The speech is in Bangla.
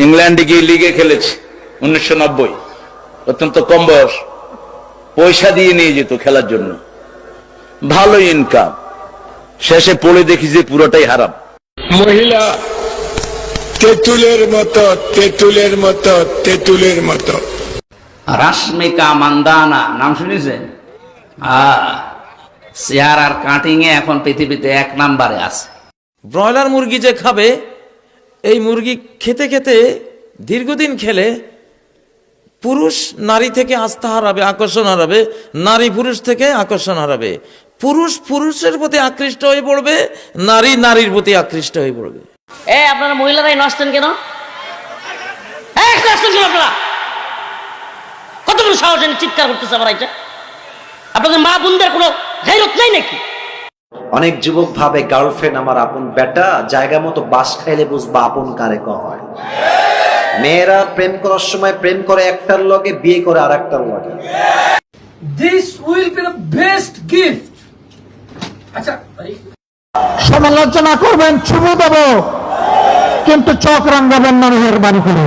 ইংল্যান্ডে গিয়ে লিগে খেলেছে 1990, অত্যন্ত কম বয়স, পয়সা দিয়ে নিয়ে যেত খেলার জন্য, ভালো ইনকাম, শেষে পড়ে দেখি যে পুরোটাই হারাম। মহিলা তেঁতুলের মতো, তেঁতুলের মতো, তেঁতুলের মতো। রাশমিকা মান্দানা নাম শুনেছেন? চেয়ার আর কাটিং এ এখন পৃথিবীতে 1 নম্বরে আছে। ব্রয়লার মুরগি যে খাবে, এই মুরগি খেতে খেতে দীর্ঘদিন খেলে পুরুষ নারী থেকে আস্থা হারাবে, আকর্ষণ হারাবে, নারী পুরুষ থেকে আকর্ষণ হারাবে, পুরুষ পুরুষের প্রতি আকৃষ্ট হয়ে পড়বে, নারী নারীর প্রতি আকৃষ্ট হয়ে পড়বে। আপনারা মহিলারাই নষ্টেন কেন? আপনারা কতগুলো সাহস এনে চিৎকার করতেছে আমার এটা? আপনাদের মা বোনদের কোনো গায়রত নাই নাকি? অনেক যুবক ভাবে গার্লফ্রেন্ড আমার আপন বেটা, জায়গা মতো বাস খাইলে বুঝবা আপন কারে হয়। মেয়েরা প্রেম করার সময় প্রেম করে একটার লগে, বিয়ে করে আর একটার লগে। This will be the best gift. আচ্ছা, সমালোচনা করবেন, চুমু দেব, কিন্তু চোখ রাঙাবেন না, মেহরবানি করে।